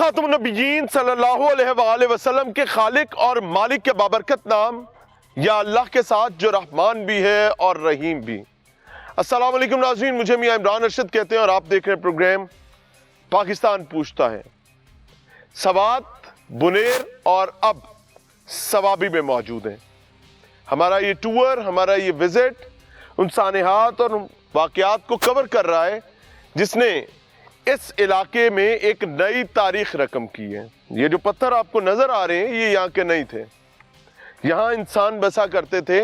खातमुन नबिय्यीन सल्लल्लाहु अलैहि वसल्लम के खालिक और मालिक के बाबरकत नाम या अल्लाह के साथ जो रहमान भी है और रहीम भी। अस्सलाम वालेकुम नाज़रीन, मुझे मियां इमरान अरशद कहते हैं और आप देख रहे हैं प्रोग्राम पाकिस्तान पूछता है। सवात, बुनेर और अब सवाबी में मौजूद हैं। हमारा ये टूर, हमारा ये विजिट उन सानेहात और वाक़यात को कवर कर रहा है जिसने इस इलाके में एक नई तारीख रकम की है। ये जो पत्थर आपको नजर आ रहे हैं ये यहाँ के नहीं थे। यहाँ इंसान बसा करते थे।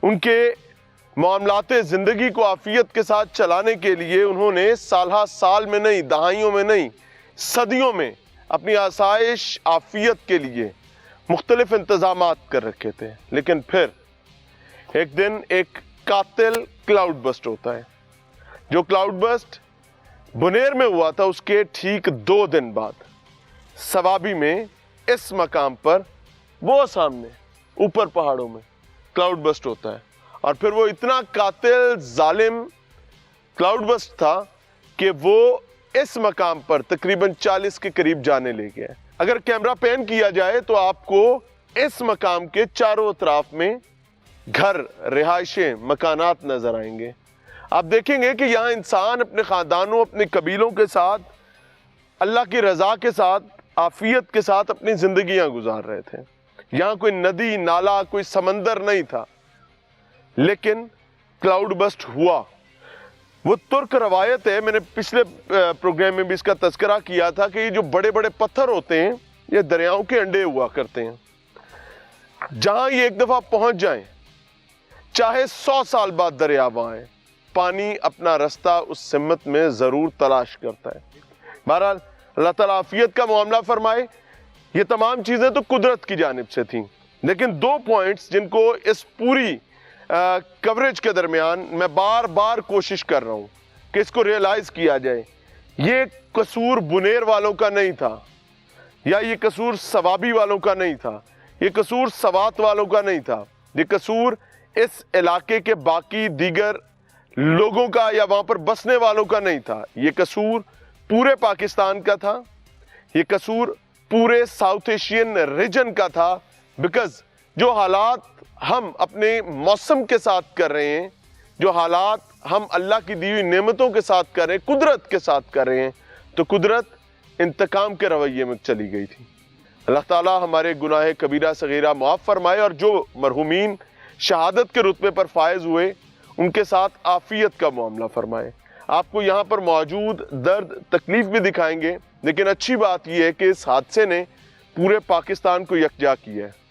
उनके मामलाते ज़िंदगी को आफियत के साथ चलाने के लिए उन्होंने साल में नहीं, दहाइयों में नहीं, सदियों में अपनी आसाइश आफियत के लिए मुख्तलिफ इंतज़ामात कर रखे थे। लेकिन फिर एक दिन एक कातिल क्लाउड बस्ट होता है। जो क्लाउड बस्ट बुनेर में हुआ था उसके ठीक 2 दिन बाद सवाबी में इस मकाम पर वो सामने ऊपर पहाड़ों में क्लाउड बस्ट होता है। और फिर वो इतना कातिल जालिम क्लाउड बस्ट था कि वो इस मकाम पर तकरीबन 40 के करीब जाने ले गया। अगर कैमरा पैन किया जाए तो आपको इस मकाम के चारों अतराफ में घर, रिहाइशें, मकानात नजर आएंगे। आप देखेंगे कि यहाँ इंसान अपने ख़ानदानों, अपने कबीलों के साथ, अल्लाह की रज़ा के साथ, आफियत के साथ अपनी ज़िंदगियाँ गुजार रहे थे। यहाँ कोई नदी, नाला, कोई समंदर नहीं था। लेकिन क्लाउड बस्ट हुआ। वो तुर्क रवायत है, मैंने पिछले प्रोग्राम में भी इसका तज़किरा किया था कि ये जो बड़े बड़े पत्थर होते हैं ये दरियाओं के अंडे हुआ करते हैं। जहाँ ये एक दफ़ा पहुँच जाएं, चाहे 100 साल बाद दरिया आए, पानी अपना रास्ता उस सिमत में ज़रूर तलाश करता है। बहरहाल अल्लाह ताला आफियत का मामला फरमाए। ये तमाम चीज़ें तो कुदरत की जानिब से थीं, लेकिन 2 पॉइंट्स जिनको इस पूरी कवरेज के दरमियान मैं बार बार कोशिश कर रहा हूँ कि इसको रियलाइज़ किया जाए। ये कसूर बुनेर वालों का नहीं था, या ये कसूर सवाबी वालों का नहीं था, ये कसूर सवात वालों का नहीं था, ये कसूर इस इलाके के बाकी दीगर लोगों का या वहाँ पर बसने वालों का नहीं था। ये कसूर पूरे पाकिस्तान का था। ये कसूर पूरे साउथ एशियन रीजन का था। बिकॉज जो हालात हम अपने मौसम के साथ कर रहे हैं, जो हालात हम अल्लाह की दी हुई नेमतों के साथ कर रहे हैं, कुदरत के साथ कर रहे हैं, तो कुदरत इंतकाम के रवैये में चली गई थी। अल्लाह ताला हमारे गुनाह कबीरा सगीरा माफ़ फरमाए और जो मरहूमीन शहादत के रुतबे पर फायज हुए उनके साथ आफियत का मामला फरमाए। आपको यहाँ पर मौजूद दर्द, तकलीफ भी दिखाएंगे, लेकिन अच्छी बात यह है कि इस हादसे ने पूरे पाकिस्तान को यकजा किया है।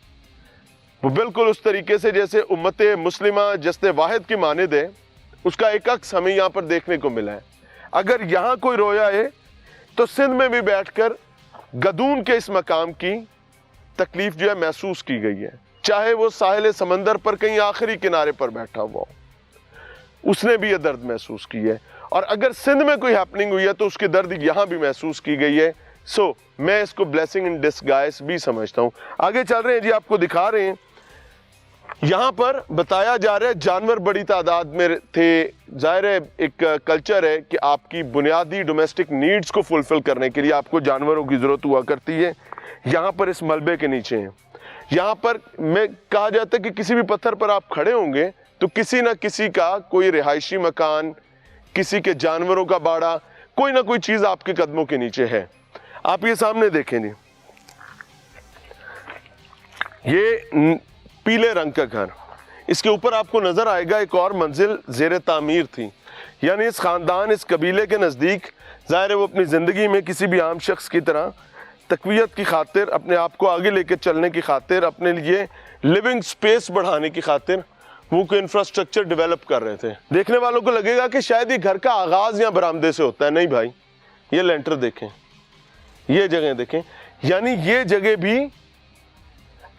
वो बिल्कुल उस तरीके से जैसे उम्मत मुस्लिमा जश्न वाहिद की मानिद है, उसका एक अक्स हमें यहाँ पर देखने को मिला है। अगर यहाँ कोई रोया है तो सिंध में भी बैठकर गदून के इस मकाम की तकलीफ जो है महसूस की गई है। चाहे वो साहिल समंदर पर कहीं आखिरी किनारे पर बैठा हुआ हो, उसने भी ये दर्द महसूस की है। और अगर सिंध में कोई हैपनिंग हुई है तो उसकी दर्द यहाँ भी महसूस की गई है। सो मैं इसको ब्लेसिंग इन डिस्गाइज भी समझता हूँ। आगे चल रहे हैं जी, आपको दिखा रहे हैं। यहाँ पर बताया जा रहा है जानवर बड़ी तादाद में थे। जाहिर है एक कल्चर है कि आपकी बुनियादी डोमेस्टिक नीड्स को फुलफिल करने के लिए आपको जानवरों की ज़रूरत हुआ करती है। यहाँ पर इस मलबे के नीचे हैं। यहाँ पर मैं कहा जाता है कि किसी भी पत्थर पर आप खड़े होंगे तो किसी न किसी का कोई रिहायशी मकान, किसी के जानवरों का बाड़ा, कोई ना कोई चीज़ आपके कदमों के नीचे है। आप ये सामने देखें जी, ये पीले रंग का घर, इसके ऊपर आपको नज़र आएगा एक और मंजिल ज़ेरे तामीर थी। यानी इस ख़ानदान, इस कबीले के नज़दीक ज़ाहिर है वो अपनी ज़िंदगी में किसी भी आम शख्स की तरह तकवीयत की खातिर, अपने आप को आगे लेकर चलने की खातिर, अपने लिए लिविंग स्पेस बढ़ाने की खातिर वो कोई इंफ्रास्ट्रक्चर डेवलप कर रहे थे। देखने वालों को लगेगा कि शायद ये घर का आगाज़ यहाँ बरामदे से होता है। नहीं भाई, ये लेंटर देखें, ये जगह देखें। यानी ये जगह भी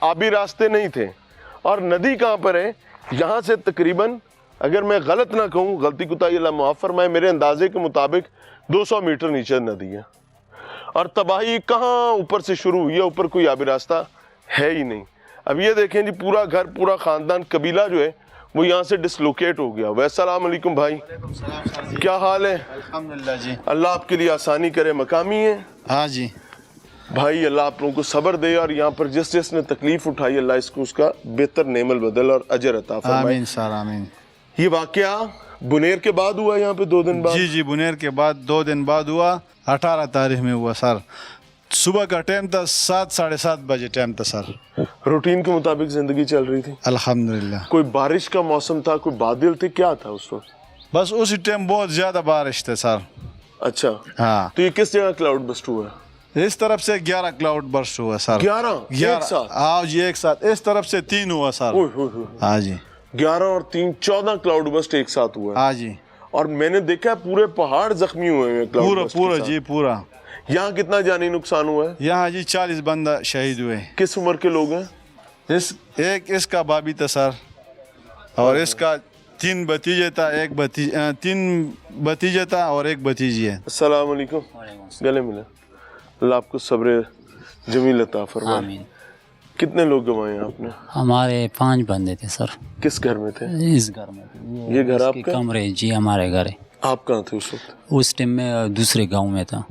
आबी रास्ते नहीं थे। और नदी कहाँ पर है? यहाँ से तकरीबन, अगर मैं गलत ना कहूँ, गलती कोताही अल्लाह माफ़ फरमाए, मेरे अंदाजे के मुताबिक 200 मीटर नीचे नदी है। और तबाही कहाँ ऊपर से शुरू हुई है, ऊपर कोई आबी रास्ता है ही नहीं। अब ये देखें जी, पूरा घर, पूरा ख़ानदान, कबीला जो है वो यहाँ से डिसलोकेट हो गया। अस्सलाम वालेकुम भाई, क्या हाल है? अल्हम्दुलिल्लाह जी, अल्लाह आपके लिए आसानी करे। मकामी है? हाँ जी। भाई अल्लाह आप लोगों को सब्र दे और यहाँ पर जिस जिसने तकलीफ उठाई अल्लाह इसको उसका बेहतर नेमल बदल और अजर अता फरमाए। आमीन सर आमीन। ये वाकया बुनेर के बाद हुआ यहाँ पे 2 दिन बाद? जी बुनेर के बाद 2 दिन बाद हुआ, 18 तारीख में हुआ सर। सुबह का टाइम था, 7 साढ़े 7 बजे टाइम था सर। रूटीन के मुताबिक जिंदगी चल रही थी अल्हम्दुलिल्लाह। कोई बारिश का मौसम था, कोई बादल थे, क्या था उस वक्त? बस उसी टाइम बहुत ज़्यादा बारिश थे सर। अच्छा हाँ, तो ये किस जगह क्लाउड बस्ट हुआ? इस तरफ से 11 क्लाउड बर्स्ट हुआ सर। 11 एक साथ? हाँ जी एक साथ। इस तरफ से 3 हुआ सर। हाँ जी 11 और 3 14 क्लाउड बस्ट एक साथ हुआ। हाँ जी। और मैंने देखा है पूरे पहाड़ जख्मी हुए हैं क्लाउड पूरा बस्ट पूरा के साथ। जी पूरा। यहाँ कितना जानी नुकसान हुआ है? यहाँ जी 40 बंदा शहीद हुए। किस उम्र के लोग हैं? इसका बाबी था सर, और इसका 3 भतीजे था, 3 भतीजे था और 1 भतीजी है। अस्सलाम वालेकुम। गले मिले। अल्लाह आपको सब्र जमील अता फरमाए। आमीन। कितने लोग गंवाए आपने? हमारे 5 बंदे थे सर। किस घर में थे? इस घर में। ये घर इसके आपका? कमरे जी हमारे घर है। आप कहाँ थे उस वक्त? उस टाइम में दूसरे गांव में था,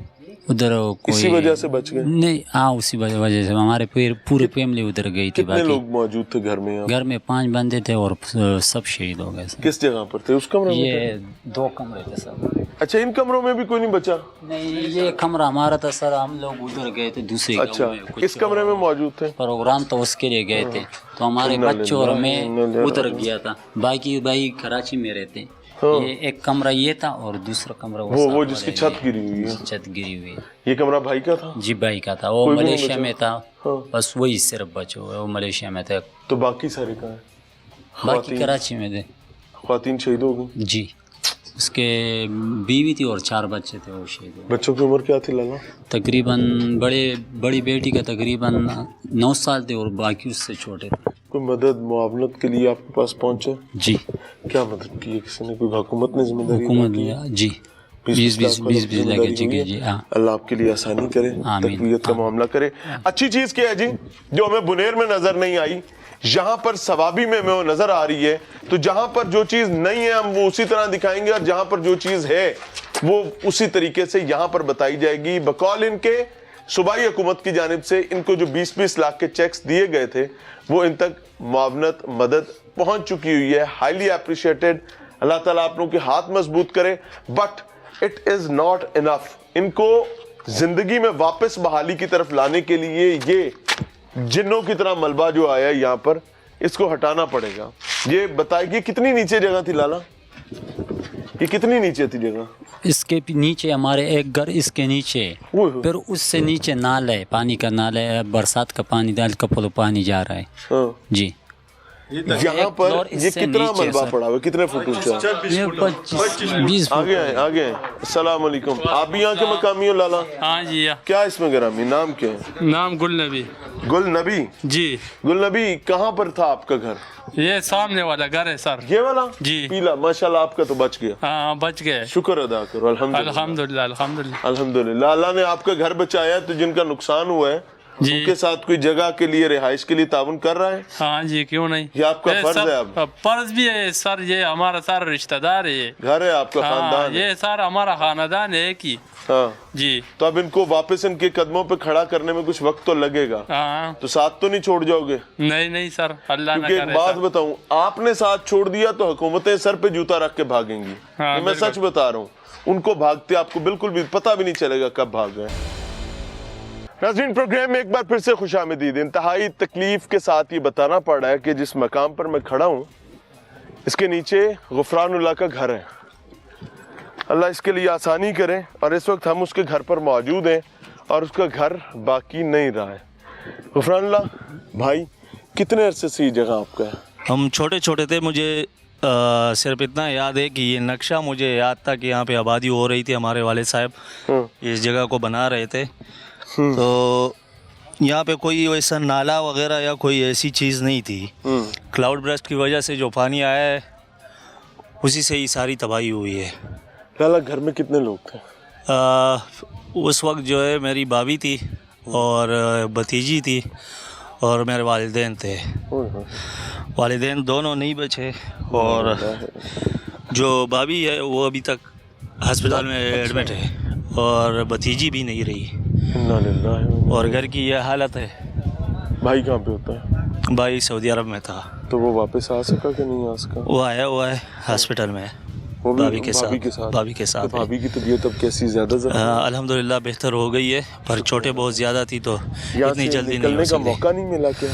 उधर कोई इसी वजह से बच गए? नहीं, हाँ उसी वजह से हमारे पूरे फैमिली उधर गई थी। कितने बाकी लोग मौजूद थे घर में? घर में 5 बंदे थे और सब शहीद हो गए सर। किस जगह पर थे? उस कमरे में ये 2 कमरे थे सर। अच्छा इन कमरों में भी कोई नहीं बचा? नहीं, ये कमरा हमारा था सर, हम लोग उधर गए थे दूसरे अच्छा गांव में। कुछ इस कमरे में मौजूद थे? प्रोग्राम तो उसके लिए गए थे, तो हमारे बच्चों और मैं उधर गया था। बाकी भाई कराची में रहते। ये एक कमरा ये था और दूसरा कमरा वो जिसकी छत गिरी हुई है। छत गिरी हुई है। ये कमरा भाई का था? जी भाई का था। वो कोई भी नहीं मलेशिया बचा? में था। हाँ। बस वही सिर्फ बचे हुए, वो मलेशिया में थे। तो बाकी सारे कहाँ हैं? बाकी कराची में थे। ख्वातीन शहीद हो गई? जी, उसके बीवी थी और 4 बच्चे थे, वो शहीद हो गए। बच्चों की उम्र क्या थी लाला? तकरीबन बड़ी बेटी का तकरीबन 9 साल थे और बाकी उससे छोटे थे। कोई मदद मुआवनत के लिए आपके पास पहुंचे? जी। क्या मदद की है किसी ने? कोई हुकूमत ने जिम्मेदारी? हुकूमत जी 20 लाख की जी। हाँ अल्लाह आपके लिए आसानी करे, आमीन। तकवीयत का मामला करे। अच्छी चीज़ क्या है जी जो हमें बुनेर में नजर नहीं आई, यहाँ पर सवाबी में वो नजर आ रही है। तो जहाँ पर जो चीज़ नहीं है हम वो उसी तरह दिखाएंगे, और जहाँ पर जो चीज़ है वो उसी तरीके से यहाँ पर बताई जाएगी। बकौल इनके सूबाई हुकूमत की जानिब से इनको जो 20-20 लाख के चेक्स दिए गए थे वो इन तक मुआवनत मदद पहुंच चुकी हुई है। Highly appreciated. अल्लाह ताला आप लोगों के हाथ मजबूत करे। But it is not enough. इनको जिंदगी में वापस बहाली की तरफ लाने के लिए ये जिन्नों की तरह मलबा जो आया है यहाँ पर, इसको हटाना पड़ेगा। ये बताइए कितनी नीचे जगह थी लाला? ये कितनी नीचे थी जगह? इसके नीचे हमारे एक घर, इसके नीचे फिर उससे नीचे नाला है, पानी का नाला है। बरसात का पानी, दाल का पानी जा रहा है। हाँ। जी यहाँ पर ये कितना मलबा पड़ा हुआ? कितने फुट ऊंचा? 25-20 आगे आए आगे आए। अस्सलाम वालेकुम। आप भी यहाँ के मकामी हो लाला? हाँ जी। क्या इसमें गिरामी? नाम क्या है? नाम गुल नबी। गुल नबी जी। गुल नबी कहाँ पर था आपका घर? ये सामने वाला घर है सर। ये वाला? जी। पीला माशाल्लाह आपका तो बच गया। हाँ बच गए। शुक्र अदा करो। अल्हम्दुलिल्लाह अल्हम्दुलिल्लाह अल्हम्दुलिल्लाह अल्हम्दुलिल्लाह। अल्लाह ने आपका घर बचाया। तो जिनका नुकसान हुआ है जी। उनके साथ कोई जगह के लिए, रिहाइश के लिए ताउन कर रहा है? हाँ जी, क्यों नहीं। ये आपका फर्ज सर, है। अब फर्ज भी है सर। ये हमारा सारा रिश्तेदार है। ये घर है आपका, हाँ, खानदान है। ये सर हमारा खानदान है कि हाँ जी। तो अब इनको वापस इनके कदमों पे खड़ा करने में कुछ वक्त तो लगेगा। हाँ तो साथ तो नहीं छोड़ जाओगे? नहीं सर, अल्लाह ना क्योंकि एक करे बात सर। बताऊं, आपने साथ छोड़ दिया तो हुकूमतें सर पे जूता रख के भागेंगी। हाँ, ये मैं सच बता रहा हूँ। उनको भागते आपको बिल्कुल भी पता भी नहीं चलेगा कब भाग गए। नाज़रीन, प्रोग्राम में एक बार फिर से खुशामदीद। इंतहाई तकलीफ के साथ ये बताना पड़ रहा है कि जिस मकाम पर मैं खड़ा हूँ इसके नीचे गुफरानुल्लाह का घर है। अल्लाह इसके लिए आसानी करे। और इस वक्त हम उसके घर पर मौजूद हैं और उसका घर बाकी नहीं रहा है। गुफरानुल्लाह भाई, कितने अरसे से ये जगह आपका है? हम छोटे छोटे थे। मुझे सिर्फ इतना याद है कि ये नक्शा मुझे याद था कि यहाँ पे आबादी हो रही थी। हमारे वालिद साहब इस जगह को बना रहे थे। तो यहाँ पे कोई वैसा नाला वगैरह या कोई ऐसी चीज़ नहीं थी। क्लाउड बर्स्ट की वजह से जो पानी आया है उसी से ही सारी तबाही हुई है। लाला, घर में कितने लोग थे? उस वक्त जो है मेरी भाभी थी और भतीजी थी और मेरे वालिदैन थे। वालिदैन दोनों नहीं बचे और जो भाभी है वो अभी तक अस्पताल में एडमिट है और भतीजी भी नहीं रही। इन्ना लिल्लाहि। और घर की यह हालत है। भाई कहाँ पे होता है? भाई सऊदी अरब में था, तो वो वापस आ सका कि नहीं आ सका? वो आया हुआ है हॉस्पिटल में वो भी भाभी के साथ। भाभी के तो साथ है। भाभी की तबीयत अब कैसी, ज्यादा अल्हम्दुलिल्लाह बेहतर हो गई है, पर चोटें बहुत ज़्यादा थी तो यहाँ इतनी से जल्दी नहीं निकलने हो का सकती। मौका नहीं मिला क्या?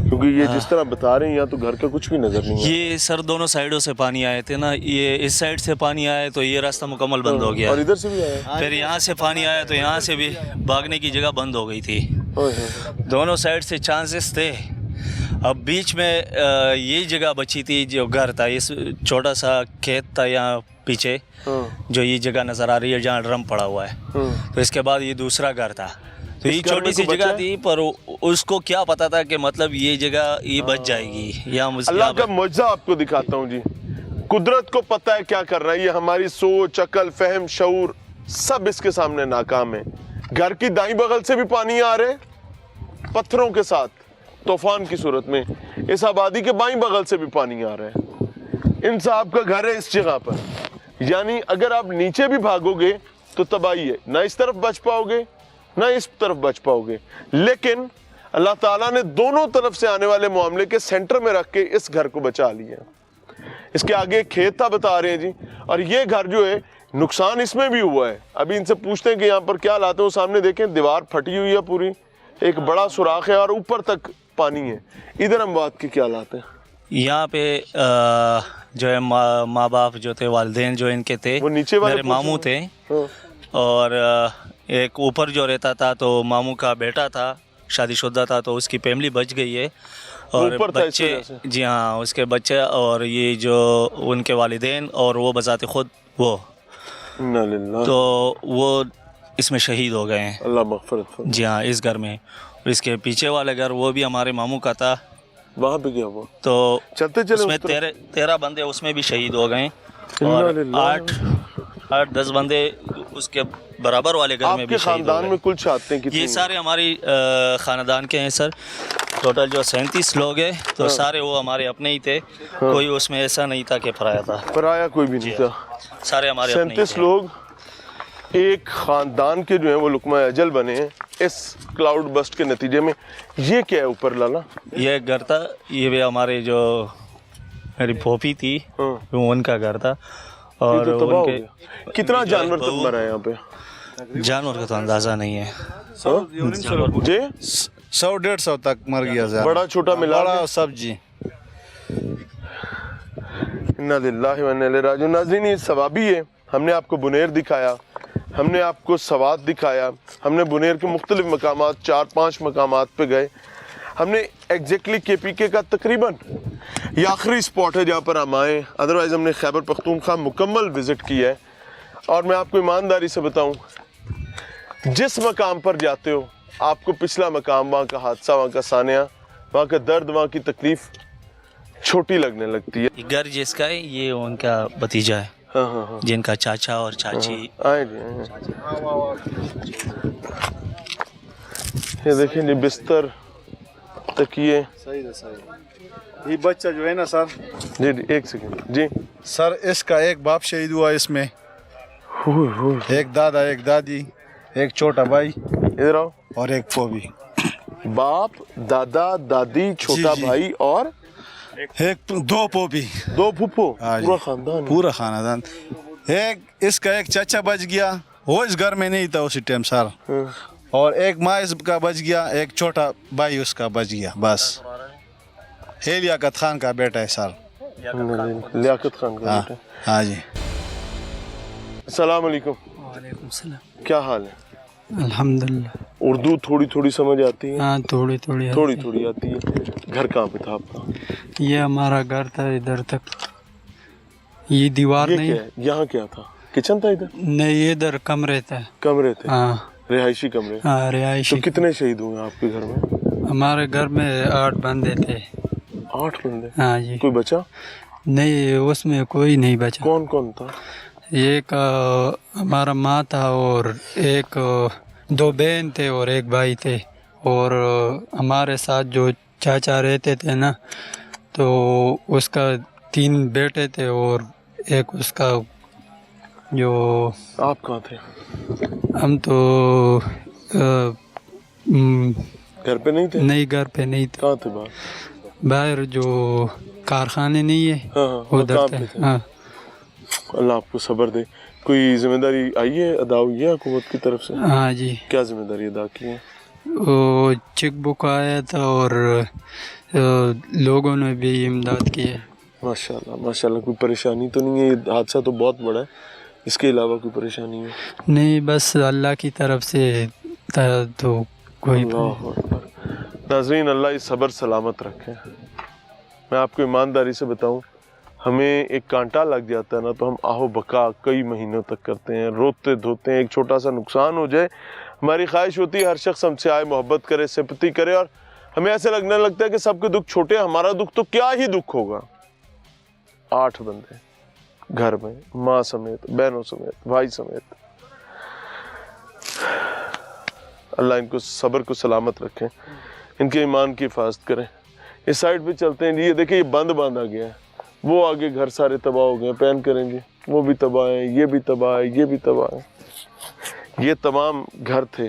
क्योंकि ये जिस तरह बता रहे हैं यहाँ तो घर का कुछ भी नजर नहीं है। ये सर दोनों साइडों से पानी आए थे ना, ये इस साइड से पानी आया तो ये रास्ता मुकम्मल बंद हो गया, और इधर से भी आया। फिर यहाँ से पानी आया तो यहाँ से भी भागने की जगह बंद हो गई थी। ओए होए। दोनों साइड से चांसेस थे। अब बीच में यही जगह बची थी जो घर था, इस छोटा सा खेत था यहाँ पीछे, हाँ, जो ये जगह नज़र आ रही है जहाँ ड्रम पड़ा हुआ है। हाँ। तो इसके बाद ये दूसरा घर था, तो ये इस घर में छोटी सी कोई जगह बचा? थी, पर उसको क्या पता था कि मतलब ये जगह ये बच जाएगी या अल्लाह का मुआजा आपको दिखाता हूँ जी। कुदरत को पता है क्या कर रहा है, ये हमारी सोच, अकल, फहम, शऊर सब इसके सामने नाकाम है। घर की दाईं बगल से भी पानी आ रहे पत्थरों के साथ तूफान की सूरत में, इस आबादी के बाईं बगल से भी पानी आ रहा है। इन साहब का घर है इस जगह पर, यानी अगर आप नीचे भी भागोगे तो तबाही है, ना इस तरफ बच पाओगे ना इस तरफ बच पाओगे। लेकिन अल्लाह ताला ने दोनों तरफ से आने वाले मामले के सेंटर में रख के इस घर को बचा लिया। इसके आगे एक खेत था बता रहे हैं जी, और ये घर जो है नुकसान इसमें भी हुआ है। अभी इनसे पूछते हैं कि यहाँ पर क्या लाते हो, सामने देखें दीवार फटी हुई है पूरी, एक बड़ा सुराख है और ऊपर तक पानी है। इधर हम बात के क्या लाते हैं? यहाँ पे जो है माँ बाप जो थे, वालिदैन जो इनके थे, वो नीचे वाले मेरे मामू थे, हाँ। और एक ऊपर जो रहता था तो मामू का बेटा था, शादीशुदा था, तो उसकी फैमिली बच गई है। और ऊपर था इस बच्चे, वजह से? जी हाँ, उसके बच्चे और ये जो उनके वालिदैन और वो बजाते खुद वो, इन्ना लिल्लाह। तो वो इसमें शहीद हो गए हैं। अल्लाह मग़फ़िरत फरमाए। जी हाँ, इस घर में। और इसके पीछे वाले घर वो भी हमारे मामू का था, वहाँ पे क्या हुआ? तो चलते चले उसमें उस तरफ। 13 बंदे उसमें भी शहीद हो गए, इन्ना और लिल्लाह। 8-10 बंदे उसके बराबर वाले घर में आपके भी शहीद हो खानदान गए। में कुल छाते हैं कितने? ये सारे हमारी खानदान के हैं सर। टोटल जो 37 लोग हैं, तो सारे वो हमारे अपने ही थे, कोई उसमें ऐसा नहीं था कि पराया था, पराया कोई भी नहीं था। सारे हमारे अपने ही 37 थे। लोग एक खानदान के जो हैं वो लुकमा अजल बने हैं इस क्लाउड बस्ट के नतीजे में। ये क्या है ऊपर लाला? ये एक घर था, ये भी हमारे जो मेरी फोफी थी, हाँ। वो उनका घर था। ये और तो तबाह हो उनके गया। कितना जो है जानवर तक बहू- मरा है यहाँ पे? जानवर का तो अंदाज़ा नहीं है। हाँ? जी 100-150 तक मर गया सर। बड़ा छोटा मिला बड़ा के? सब जी। इन्ना लिल्लाहि व इन्ना इलैहि राजिऊन। नाज़रीन, ये सवाबी है। हमने आपको बुनेर दिखाया, हमने आपको सवाद दिखाया, हमने बुनेर के मुख्तलिफ मकामात 4-5 मकामात पे गए। हमने एग्जैक्टली KPK का तकरीबन ये आखिरी स्पॉट है जहाँ पर हम आए, अदरवाइज़ हमने खैबर पख्तूनख्वा मुकम्मल विज़िट की है। और मैं आपको ईमानदारी से बताऊँ, जिस मकाम पर जाते हो आपको पिछला मकाम, वहाँ का हादसा, वहाँ का सानिया, वहाँ का दर्द, वहाँ की तकलीफ़ छोटी लगने लगती है। ये घर जिसका है ये उनका भतीजा है, हाँ हाँ हाँ, जिनका चाचा और चाची। आए जी आए। ये देखें जी, बिस्तर, तकिए। ये बच्चा जो है ना सर, जी जी एक सेकंड जी। सर इसका एक बाप शहीद हुआ इसमें, एक दादा, एक दादी, एक छोटा भाई इधर आओ। और एक फोबी। बाप, दादा, दादी, छोटा जी, जी। भाई और एक 2 पोपी, 2 फूफो, हाँ जी। पूरा खानदान। पूरा खानदान। एक इसका एक चाचा बच गया, वो इस घर में नहीं था उसी टाइम सर। हाँ। और एक माँ इसका बच गया, एक छोटा भाई उसका बच गया बस। ये लियाकत खान का बेटा है सर। लियाकत खान का हाँ बेटा। हाँ जी। अस्सलाम वालेकुम। वालेकुम सलाम। क्या हाल है? अल्हम्दुलिल्लाह। उर्दू थोड़ी थोड़ी समझ आती है? हाँ थोड़ी थोड़ी थोड़ी थोड़ी आती है। घर कहाँ पे था आपका? ये हमारा घर था इधर तक, ये दीवार ये नहीं, क्या है? यहाँ क्या था? किचन था इधर? नहीं इधर कमरे था। कमरे थे? हाँ रिहायशी कमरे। हाँ रिहायशी। तो कितने शहीद हुए आपके घर में? हमारे घर में 8 बंदे थे। 8 बंदे? हाँ जी। कोई बचा? नहीं उसमें कोई नहीं बचा। कौन कौन था? एक हमारा माँ था और एक 2 बहन थे और एक भाई थे, और हमारे साथ जो चाचा रहते थे ना, तो उसका 3 बेटे थे और एक उसका जो। आप कहाँ थे? हम तो घर पे नहीं थे? नहीं, घर पे नहीं थे, कहाँ थे बाहर? बाहर जो कारखाने नहीं है हाँ हाँ, वो उधर काम थे। पे थे। हाँ, अल्लाह आपको सब्र दे। कोई जिम्मेदारी आई है, अदा हुई है हुकूमत की तरफ से? हाँ जी, क्या जिम्मेदारी अदा की है? वो चेक बुक आया था और लोगों ने भी इमदाद की है। माशाल्लाह माशाल्लाह। कोई परेशानी तो नहीं है? ये हादसा तो बहुत बड़ा है, इसके अलावा कोई परेशानी है? नहीं, बस अल्लाह की तरफ से था, तो कोई अल्लाह अकबर। नाज़रीन, अल्लाह इस सब्र सलामत रखे। मैं आपको ईमानदारी से बताऊं, हमें एक कांटा लग जाता है ना तो हम आहो बका कई महीनों तक करते हैं, रोते धोते हैं। एक छोटा सा नुकसान हो जाए, हमारी ख्वाहिश होती है हर शख्स हमसे आए, मोहब्बत करे, सिंपैथी करे, और हमें ऐसे लगने लगता है कि सबके दुख छोटे, हमारा दुख तो क्या ही दुख होगा। 8 बंदे घर में, माँ समेत, बहनों समेत, भाई समेत। अल्लाह इनको सब्र को सलामत रखें, इनके ईमान की हिफाजत करें। इस साइड पे चलते हैं जी। ये देखिए, ये बंद बांधा गया है, वो आगे घर सारे तबाह हो गए, पैन करेंगे, वो भी तबाह है, ये भी तबाह है, ये भी तबाह है। ये तमाम घर थे,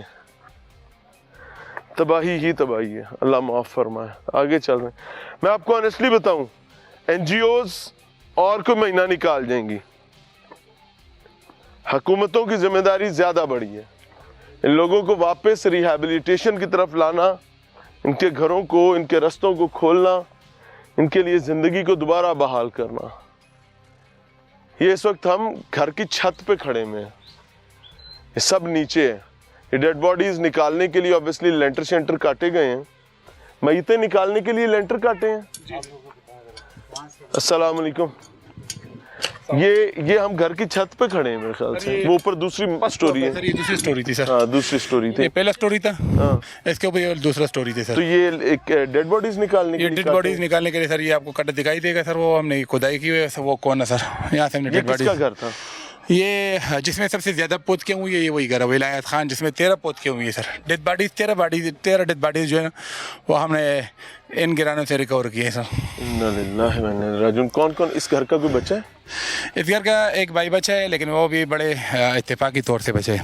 तबाही ही तबाही है, अल्लाह माफ़ फरमाए। आगे चल रहे हैं। मैं आपको ऑनेस्टली बताऊं, NGOs और कोई महीना निकाल जाएंगी, हुकूमतों की जिम्मेदारी ज़्यादा बड़ी है। इन लोगों को वापस रिहैबिलिटेशन की तरफ लाना, इनके घरों को, इनके रास्तों को खोलना, इनके लिए ज़िंदगी को दोबारा बहाल करना। ये इस वक्त हम घर की छत पे खड़े में हैं, ये सब नीचे है। ये डेड बॉडीज निकालने के लिए ऑब्वियसली लेंटर शेंटर काटे गए हैं, मय्यतें निकालने के लिए लेंटर काटे हैं। अस्सलाम वालेकुम। ये हम घर की छत पे खड़े हैं मेरे ख्याल से। वो ऊपर दूसरी स्टोरी है सर, ये दूसरी स्टोरी थी सर। हाँ, दूसरी स्टोरी थी। ये पहला स्टोरी था, हाँ। इसके ऊपर ये दूसरा स्टोरी थी तो सर। ये एक डेड बॉडीज निकालने के ये लिए डेड काटे बॉडीज हैं। निकालने के लिए सर, ये आपको कट दिखाई देगा सर, वो हमने खुदाई की हुई है सर, वो कौन है सर, यहाँ से हमने ये डेड किसका बॉडीज। घर था? ये जिसमें सबसे ज्यादा पोत के हुई है, ये वही घर है, विलायत खान, जिसमें 13 पोत के हुई है sir. Dead bodies 13 dead bodies जो है ना, वो हमने इन गिरानों से रिकवर किए हैं सर। इन्ना लिल्लाहि व इन्ना इलैहि राजिऊन। कौन कौन इस घर का कोई बच्चा है? इस घर का एक भाई बच्चा है, लेकिन वो भी बड़े इत्तेफाकी तौर से बचे।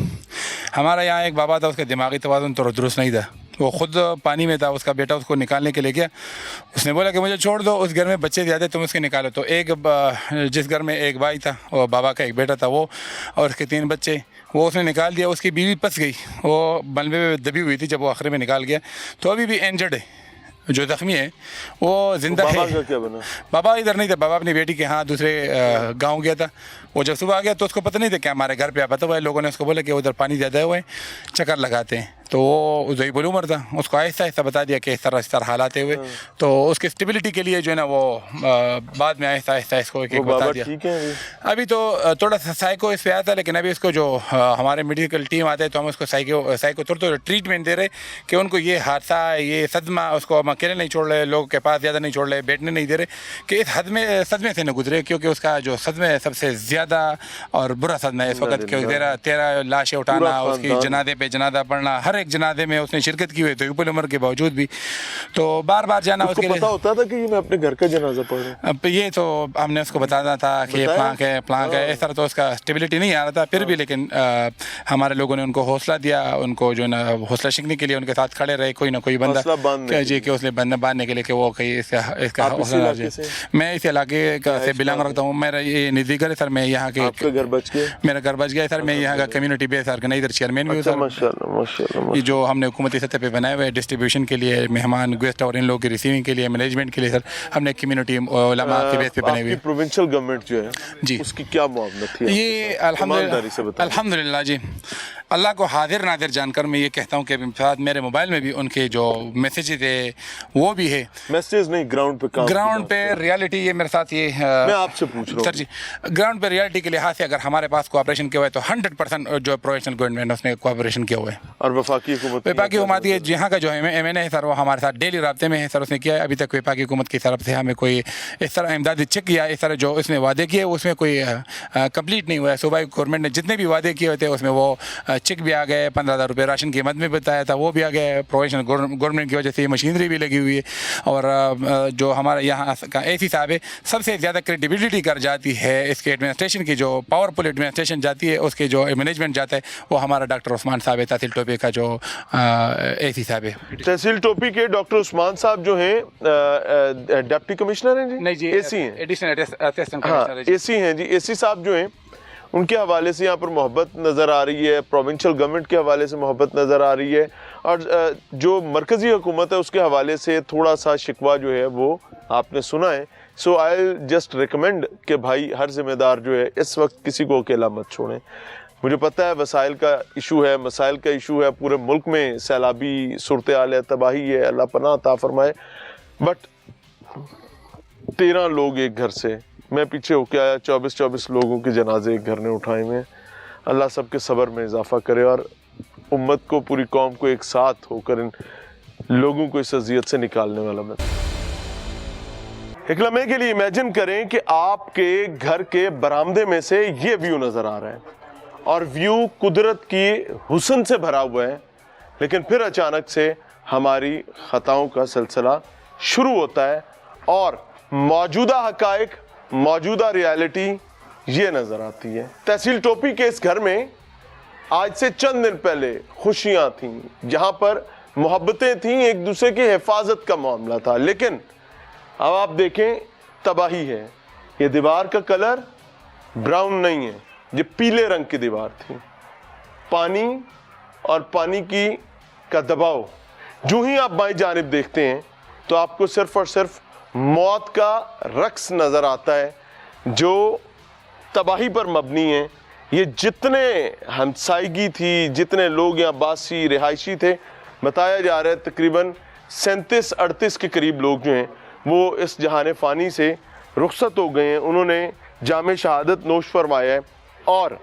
हमारा यहाँ एक बाबा था, उसका दिमागी तवाज़ुन तो दुरुस्त नहीं था, वो ख़ुद पानी में था, उसका बेटा उसको निकालने के लिए गया, उसने बोला कि मुझे छोड़ दो, उस घर में बच्चे ज़्यादा, तुम उसके निकालो। तो जिस घर में एक भाई था, वो बाबा का एक बेटा था वो, और उसके 3 बच्चे, वो उसने निकाल दिया। उसकी बीवी फंस गई, वो मलबे में दबी हुई थी, जब वो आखिर में निकाल गया तो अभी भी इंजर्ड है। जो ज़ख्मी है वो जिंदा बाबा है। का क्या बना? बाबा इधर नहीं था, बाबा अपनी बेटी के यहाँ दूसरे गांव गया था। वो जब सुबह आ गया तो उसको पता नहीं था क्या हमारे घर पे आ, पता हुआ लोगों ने उसको बोला कि उधर पानी ज़्यादा हुआ है, चक्कर लगाते हैं। तो वो ज़ईबुल उमर था, उसको आहिस्ता आहिस्ता बता दिया कि इस तरह हालात हुए। तो उसकी स्टेबिलिटी के लिए जो है ना, वो बाद में आहिस्ता आहिस्ता इसको एक बता बाबा दिया। ठीक है अभी? अभी तो थोड़ा सा साइको इस पे आता है, लेकिन अभी इसको जो हमारे मेडिकल टीम आते हैं तो हम उसको साइको थोड़ा ट्रीटमेंट दे रहे कि उनको ये हादसा, ये सदमा, उसको हम अकेले नहीं छोड़ रहे, लोगों के पास ज़्यादा नहीं छोड़ रहे, बैठने नहीं दे रहे, कि इस सदमे से न गुजरे, क्योंकि उसका जो सदमे है सबसे ज़्यादा और बुरा सदमा है इस वक्त। क्योंकि 13 लाशें उठाना, उसकी जनादे पे जनादा पढ़ना, हर एक जनादे में उसने शिरकत की हुई तो यूपी उम्र के बावजूद भी, तो बार बार जाना उसको उसके लिए। पता होता था कि ये मैं अपने घर का जनाजा पढ़ रहा हूँ? अब ये तो हमने उसको बताना था कि प्लांक है इस तरह, तो उसका स्टेबिलिटी नहीं आ रहा था फिर भी, लेकिन हमारे लोगों ने उनको हौसला दिया, उनको जो है ना हौसला शिकने के लिए उनके साथ खड़े रहे, कोई ना कोई बंदा जी कि उसने बांधने के लिए कि वो कहीं इसका हौसला। मैं इस इलाके का से बिलोंग रखता हूँ, मेरा ये नज़दीक है सर, मैं यहाँ के, आपका घर बच गया? मेरा घर बच गया सर, मैं यहाँ का कम्युनिटी बेस इधर चेयरमैन भी हूँ सर। माशाल्लाह माशाल्लाह। ये जो हमने हुकूमती सतह पे बनाए हुए डिस्ट्रीब्यूशन के लिए, मेहमान गेस्ट और इन लोगों की रिसीविंग के लिए, मैनेजमेंट के लिए सर, हमने कम्युनिटी उलमा के बेस पे बनाई हुई है। प्रोविंशियल गवर्नमेंट जो है जी, उसकी क्या मुआवनत थी? ये अल्हम्दुलिल्लाह जी, अल्लाह को हाजिर नादिर जानकर मैं ये कहता हूँ कि मेरे मोबाइल में भी उनके जो मैसेजेस है वो भी है। मैसेज नहीं, ग्राउंड पे काम, ग्राउंड पे रियलिटी ये मेरे साथ ये मैं आपसे पूछ रहा हूँ सर जी, ग्राउंड पे रियलिटी के लिहाज से अगर हमारे पास कोऑपरेशन किया हुआ है तो 100% जो प्रोविंशियल गवर्नमेंट उसने कोऑपरेशन किया हुआ है। और वफाकी हुकूमत, वफाकी हुकूमत यहाँ का जो MNA है सर, वो हमारे साथ डेली राब्ते में है सर, उसने किया है। अभी तक वफाकी हुकूमत की तरफ से हमें कोई इस तरह इमदादी चेक या इस तरह जो उसने वादे किए उसमें कोई कंप्लीट नहीं हुआ है। सूबाई गवर्नमेंट ने जितने भी वादे किए हुए थे उसमें वो चेक भी आ गए, 15,000 रुपये राशन कीमत में बताया था वो भी आ गया। प्रोविजन गवर्नमेंट की वजह से मशीनरी भी लगी हुई है। और जो हमारा यहाँ का AC साहब है, सबसे ज़्यादा क्रेडिबिलिटी कर जाती है इसके एडमिनिस्ट्रेशन की, जो पावरफुल एडमिनिस्ट्रेशन जाती है उसके जो मैनेजमेंट जाता है वो हमारा डॉक्टर उस्मान साहब है, तहसील टोपी का जो AC साहब है। तहसील टोपी के डॉक्टर उस्मान साहब जो हैं डिप्टी कमिश्नर हैं जी? नहीं जी, AC हैं। एडिशनल असिस्टेंट हाँ, कमिश्नर है जी। AC हैं जी। AC साहब जो हैं उनके हवाले से यहाँ पर मोहब्बत नज़र आ रही है, प्रोविंशियल गवर्नमेंट के हवाले से मोहब्बत नज़र आ रही है, और जो मरकज़ी हुकूमत है उसके हवाले से थोड़ा सा शिकवा जो है वो आपने सुना है। सो आई जस्ट रिकमेंड कि भाई हर जिम्मेदार जो है इस वक्त किसी को अकेला मत छोड़ें। मुझे पता है वसाइल का इशू है, मसाइल का इशू है, पूरे मुल्क में सैलाबी सूरत हाल है, तबाही है, अल्लाह पनाह अता फरमाए। बट 13 लोग एक घर से, मैं पीछे होके आया, 24 लोगों के जनाजे एक घर ने उठाए हुए हैं। अल्लाह सबके सब्र में इजाफा करे और उम्मत को, पूरी कौम को एक साथ होकर इन लोगों को इस अजियत से निकालने वाला मैं। एक लम्हे के लिए इमेजिन करें कि आपके घर के बरामदे में से ये व्यू नज़र आ रहा है और व्यू कुदरत की हुस्न से भरा हुआ है, लेकिन फिर अचानक से हमारी ख़ताओं का सिलसिला शुरू होता है और मौजूदा हकाइक, मौजूदा रियलिटी ये नज़र आती है। तहसील टोपी के इस घर में आज से चंद दिन पहले खुशियाँ थीं, जहाँ पर मोहब्बतें थीं, एक दूसरे की हिफाजत का मामला था, लेकिन अब आप देखें तबाही है। ये दीवार का कलर ब्राउन नहीं है, ये पीले रंग की दीवार थी। पानी और पानी की का दबाव, जो ही आप बाईं जानिब देखते हैं तो आपको सिर्फ और सिर्फ मौत का रक्स नज़र आता है जो तबाही पर मबनी है। ये जितने हमसायगी थी, जितने लोग यहाँ बासी रिहायशी थे, बताया जा रहा है तकरीबन 37-38 के करीब लोग जो हैं वो इस जहान फ़ानी से रुखसत हो गए हैं। उन्होंने जाम शहादत नोश फरमाया है और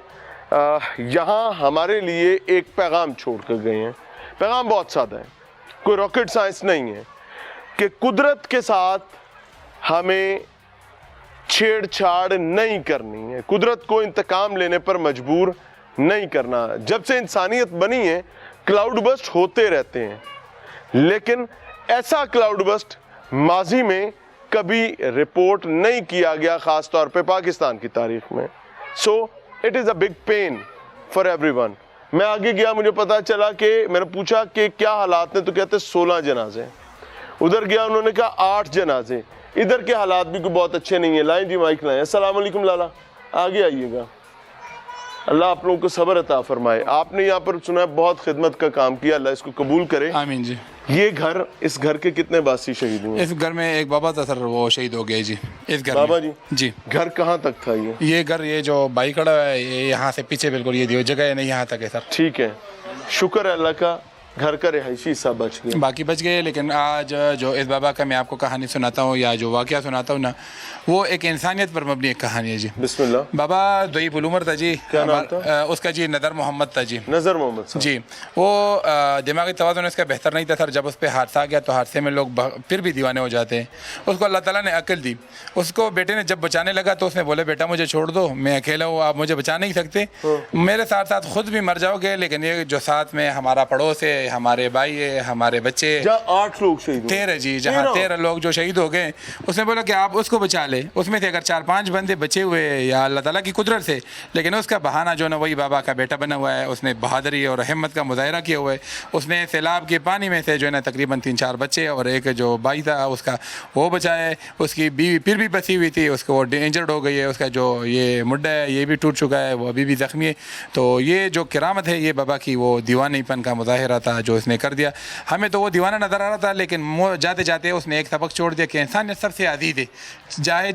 यहाँ हमारे लिए एक पैगाम छोड़ कर गए हैं। पैगाम बहुत सादा है, कोई रॉकेट साइंस नहीं है कि कुदरत के साथ हमें छेड़छाड़ नहीं करनी है, कुदरत को इंतकाम लेने पर मजबूर नहीं करना। जब से इंसानियत बनी है क्लाउड बस्ट होते रहते हैं, लेकिन ऐसा क्लाउड बस्ट माजी में कभी रिपोर्ट नहीं किया गया, ख़ास तौर पे पाकिस्तान की तारीख में। So it is a big pain for everyone. मैं आगे गया, मुझे पता चला कि मैंने पूछा कि क्या हालात हैं, तो कहते 16 जनाजे। उधर गया, उन्होंने कहा 8 जनाजे। इधर के हालात भी कोई बहुत अच्छे नहीं है। लाएं जी माइक लाएं। अस्सलाम वालेकुम लाला, आगे आइएगा। अल्लाह आप लोगों को सब्र अता फरमाए। आपने यहाँ पर सुना है बहुत खिदमत का काम किया, अल्लाह इसको कबूल करे। आमीन जी। ये घर, इस घर के कितने बासी शहीद हुए? इस घर में एक बाबा था सर, वो शहीद हो गए जी। इस घर बाबा में। जी, जी। घर कहाँ तक था ये घर, ये जो बाई खड़ा है, ये यहाँ से पीछे बिल्कुल ये जगह है नहीं, यहाँ तक है सर। ठीक है, शुक्र है अल्लाह का, घर का रिहायशी हिस्सा बच गया, बाकी बच गए। लेकिन आज जो इस बाबा का मैं आपको कहानी सुनाता हूँ या जो वाक़या सुनाता हूँ ना, वो एक इंसानियत पर मबनी एक कहानी है जी। बिस्मिल्लाह। बाबा दईफ उमर था जी। क्या नाम था उसका? जी नदर मोहम्मद था जी। नज़र मोहम्मद साहब जी। वो दिमागी तवाज़ुन इसका बेहतर नहीं था सर। जब उस पर हादसा आ गया तो हादसे में लोग फिर भी दीवाने हो जाते हैं। उसको अल्लाह ताला ने अक्ल दी। उसको बेटे ने जब बचाने लगा तो उसने बोले, बेटा मुझे छोड़ दो, मैं अकेला हूँ, आप मुझे बचा नहीं सकते, मेरे साथ साथ खुद भी मर जाओगे, लेकिन ये जो साथ में हमारा पड़ोस है, हमारे भाई है, हमारे बच्चे, 8 लोग शहीद हुए। 13 जी, जहाँ 13 लोग जो शहीद हो गए, उसने बोला कि आप उसको बचा ले। उसमें से अगर 4-5 बंदे बचे हुए या अल्लाह ताला की कुदरत से, लेकिन उसका बहाना जो ना वही बाबा का बेटा बना हुआ है। उसने बहादुरी और हिम्मत का मुजाहरा किया हुआ है। उसने सैलाब के पानी में से जो है ना तकरीबन 3-4 बच्चे और एक जो भाई था उसका वो बचाए। उसकी बीवी फिर भी बसी हुई थी, उसको वो इंजर्ड हो गई है। उसका जो ये मुड्डा है ये भी टूट चुका है, वो अभी भी ज़ख्मी है। तो ये जो करामत है ये बाबा की, वो दीवानीपन का मुजाहरा था जो इसने कर दिया। हमें तो वो दीवाना नज़र आ रहा था, लेकिन जाते जाते उसने एक सबक छोड़ दिया कि इंसानियत सबसे अजीज़ है, चाहे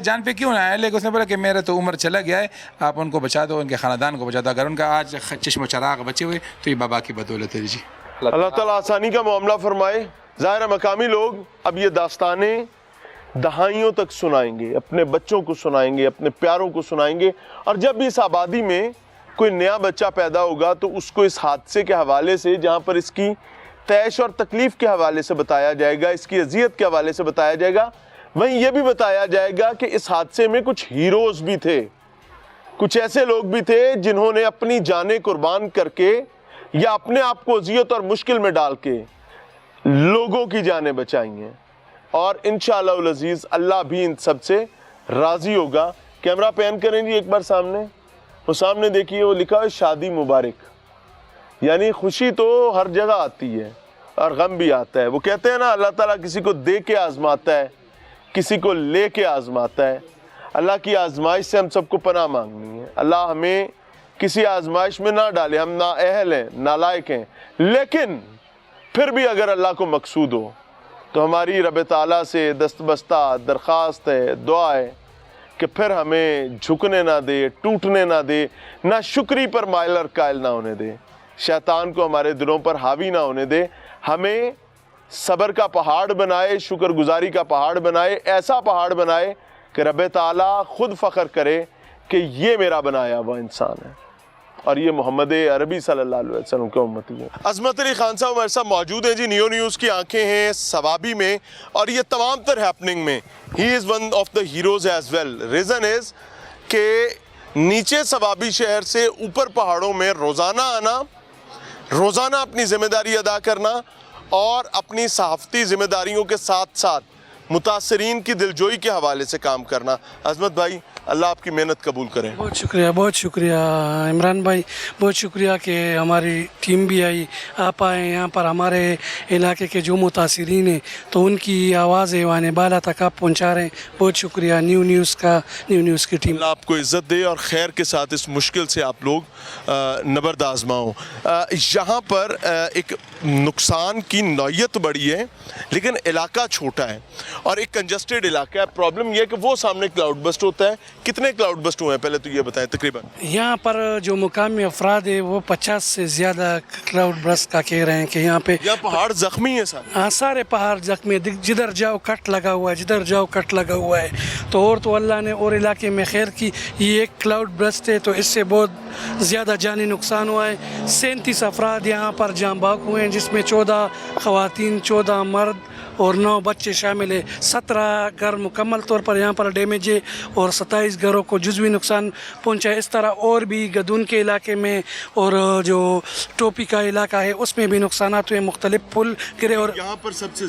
जान पे क्यों ना आए। लेकिन उसने बोला कि मेरा तो उम्र चला गया है, आप उनको बचा दो, उनके ख़ानदान को बचा दो। अगर उनका आज चश्म चराग बचे हुए तो ये बाबा की बदौलत है जी। अल्लाह ताला आसानी का मामला फरमाए। ज़ाहिर मकामी लोग अब ये दास्तानें दहाइयों तक सुनाएंगे, अपने बच्चों को सुनाएंगे, अपने प्यारों को सुनाएंगे। और जब भी इस आबादी में कोई नया बच्चा पैदा होगा तो उसको इस हादसे के हवाले से, जहाँ पर इसकी तैश और तकलीफ़ के हवाले से बताया जाएगा, इसकी अजियत के हवाले से बताया जाएगा, वहीं यह भी बताया जाएगा कि इस हादसे में कुछ हीरोज़ भी थे, کچھ ایسے لوگ بھی تھے جنہوں نے اپنی جانیں قربان کر کے یا اپنے آپ کو اذیت اور مشکل میں ڈال کے لوگوں کی جانیں بچائی ہیں، اور انشاءاللہ العزیز اللہ بھی ان سب سے راضی ہوگا۔ کیمرہ پین کریں جی ایک بار سامنے، وہ سامنے دیکھیے، وہ لکھا ہے شادی مبارک، یعنی خوشی تو ہر جگہ آتی ہے اور غم بھی آتا ہے۔ وہ کہتے ہیں نا اللہ تعالیٰ کسی کو دے کے آزماتا ہے، کسی کو لے کے آزماتا ہے۔ اللہ کی آزمائش سے ہم سب کو پناہ مانگنی ہے، اللہ ہمیں کسی آزمائش میں نہ ڈالے، ہم نااہل ہیں، نالائق ہیں، لیکن پھر بھی اگر اللہ کو مقصود ہو تو ہماری رب تعالیٰ سے دستبستہ درخواست ہے، دعا ہے کہ پھر ہمیں جھکنے نہ دے، ٹوٹنے نہ دے، نہ شکری پر مائل اور قائل نہ ہونے دے، شیطان کو ہمارے دلوں پر حاوی نہ ہونے دے، ہمیں صبر کا پہاڑ بنائے، شکر گزاری کا پہاڑ بنائے، ایسا پہاڑ بنائے کہ رب تعالیٰ خود فخر کرے کہ یہ میرا بنایا ہوا انسان ہے اور یہ محمد عربی صلی اللہ علیہ وسلم کے امتی ہے۔ عظمت علی خان صاحب ہمارے ساتھ موجود ہیں جی، نیو نیوز کی آنکھیں ہیں ثوابی میں اور یہ تمام تر ہیپننگ میں ہی is one of the heroes as well. Reason is کہ نیچے ثوابی شہر سے اوپر پہاڑوں میں روزانہ آنا، روزانہ اپنی ذمہ داری ادا کرنا اور اپنی صحافتی ذمہ داریوں کے ساتھ ساتھ متاثرین کی دلجوئی کے حوالے سے کام کرنا۔ عظمت بھائی اللہ آپ کی محنت قبول کریں۔ بہت شکریہ عمران بھائی، بہت شکریہ کہ ہماری ٹیم بھی آئی، آپ آئے یہاں پر ہمارے علاقے کے جو متاثرین ہیں تو ان کی آوازیں وہاں بالا تک آپ پہنچا رہے ہیں۔ بہت شکریہ نیو نیوز کی ٹیم۔ اللہ آپ کو عزت دے اور خیر کے ساتھ اس مشکل سے آپ لوگ نبرد آزما ہوں۔ یہاں پر ایک نقصان کی نوعیت بڑی ہے لیکن علاقہ چھوٹا ہے اور ایک کنجسٹڈ علاقہ ہے۔ پرابلم یہ ہے کہ وہ سامنے کلاؤڈ بسٹ ہوتا ہے۔ کتنے کلاؤڈ بسٹ ہوئے ہیں پہلے تو یہ بتائیں تقریباً؟ یہاں پر جو مقامی افراد ہیں وہ 50 سے زیادہ کلاؤڈ برسٹ کا کہہ رہے ہیں کہ یہاں پہ پہاڑ زخمی ہیں سارے۔ ہاں سارے پہاڑ زخمی، جدھر جاؤ کٹ لگا ہوا ہے، جدھر جاؤ کٹ لگا ہوا ہے۔ تو اللہ نے اور علاقے میں خیر کی، یہ ایک کلاؤڈ برسٹ ہے تو اس سے بہت زیادہ جانی نقصان ہوا ہے۔ 37 افراد یہاں پر جاں بحق ہوئے ہیں جس میں 14 خواتین، 14 مرد اور 9 بچے شامل ہیں۔ 17 گھر مکمل طور پر یہاں پر ڈیمیج ہے اور 27 گھروں کو جزوی نقصان پہنچا ہے۔ اس طرح اور بھی گدون کے علاقے میں اور جو ٹوپی کا علاقہ ہے اس میں بھی نقصانات ہوئے، مختلف پل گرے اور یہاں پر سب سے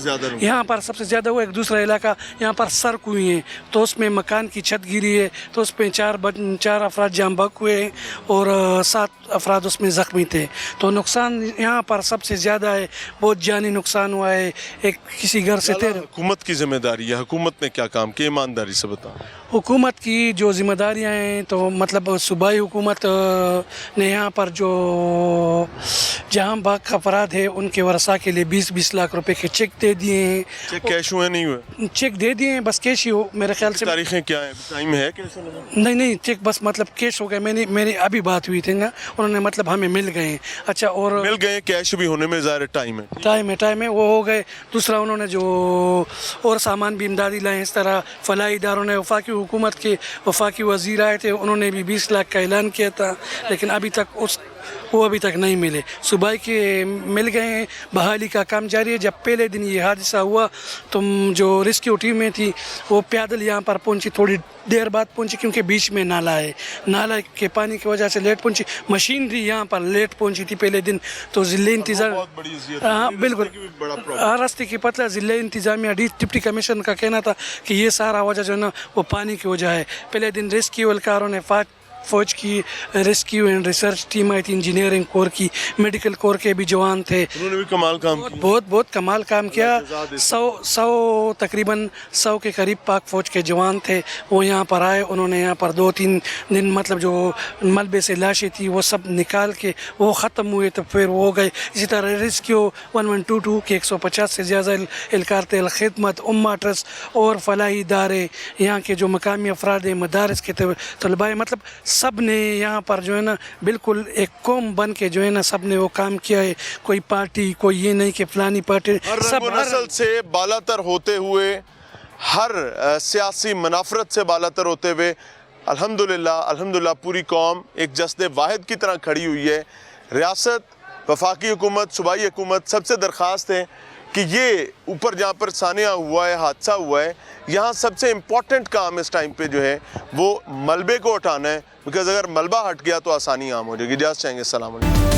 زیادہ ہوا۔ ایک دوسرا علاقہ یہاں پر سڑک ہوئی ہیں تو اس میں مکان کی چھت گری ہے تو اس میں 4 افراد جاں بحق ہوئے ہیں اور 7 افراد اس میں زخمی تھے۔ تو نقصان یہاں پر سب سے زیادہ ہے، بہت جانی نقصان ہوا ہے۔ ایک کسی گھر سے حکومت کی ذمہ داری ہے، حکومت نے کیا کام کیا ایمانداری سے بتاؤ؟ حکومت کی جو ذمہ داریاں ہیں تو مطلب صوبائی حکومت نے یہاں پر جو جہاں بحق افراد ہیں ان کے ورثاء کے لیے 20 لاکھ روپے کے چیک دے دیے ہیں۔ چیک کیش ہوئے نہیں ہوئے؟ چیک دے دیے ہیں، بس کیش ہی ہو میرے خیال سے۔ تاریخیں کیا ہیں؟ ٹائم ہے کیسے؟ نہیں چیک بس مطلب کیش ہو گئے۔ میری ابھی بات ہوئی تھی نا، انہوں نے مطلب ہمیں مل گئے ہیں۔ اچھا، اور مل گئے، کیش بھی ہونے میں ظاہر ٹائم ہے وہ ہو گئے۔ دوسرا انہوں نے جو اور سامان بھی امدادی لائے، اس طرح فلاحی اداروں نے، وفاقی حکومت کے وفاقی وزیر آئے تھے، انہوں نے بھی 20 لاکھ کا اعلان کیا تھا لیکن ابھی تک نہیں ملے۔ صوبائی کے مل گئے ہیں، بحالی کا کام جاری ہے۔ جب پہلے دن یہ حادثہ ہوا تو جو ریسکیو ٹیمیں تھی وہ پیدل یہاں پر پہنچی، تھوڑی دیر بعد پہنچی کیونکہ بیچ میں نالا ہے، نالا کے پانی کی وجہ سے لیٹ پہنچی۔ مشینری یہاں پر لیٹ پہنچی تھی پہلے دن تو ضلع انتظامیہ، ہاں بالکل، راستے کی پتلا ضلع انتظامیہ ڈپٹی کمشنر کا کہنا تھا کہ یہ سارا وجہ جو ہے نا وہ پانی کی وجہ ہے۔ پہلے دن ریسکیو اہلکاروں نے فوج کی rescue and research team I تھی، انجینئرنگ کور کی، میڈیکل کور کے بھی جوان تھے، انہوں نے بھی کمال کام کیا، بہت کمال کام کیا۔ 100 کے قریب پاک فوج کے جوان تھے، وہ یہاں پر آئے، انہوں نے یہاں پر 2-3 دن مطلب جو ملبے سے لاشیں تھی وہ سب نکال کے وہ ختم ہوئے تو پھر وہ ہو گئے۔ اسی طرح ریسکیو 1122 کے 150 سے زیادہ اہلکار تھے، الخدمت، امہ ٹرسٹ اور فلاحی ادارے، یہاں کے جو مقامی افراد ہیں، مدارس کے طلباء، مطلب سب نے یہاں پر جو ہے نا بالکل ایک قوم بن کے جو ہے نا سب نے وہ کام کیا ہے۔ کوئی پارٹی، کوئی یہ نہیں کہ فلانی پارٹی، سب نسل سے بالا تر ہوتے ہوئے، ہر سیاسی منافرت سے بالا تر ہوتے ہوئے الحمدللہ پوری قوم ایک جسد واحد کی طرح کھڑی ہوئی ہے۔ ریاست، وفاقی حکومت، صوبائی حکومت سب سے درخواست ہے کہ یہ اوپر جہاں پر سانحہ ہوا ہے, حادثہ ہوا ہے, یہاں سب سے امپورٹنٹ کام اس ٹائم پہ جو ہے وہ ملبے کو اٹھانا ہے, بیکاز اگر ملبہ ہٹ گیا تو آسانی عام ہو جائے گی. اجازت چاہیں گے, السلام علیکم.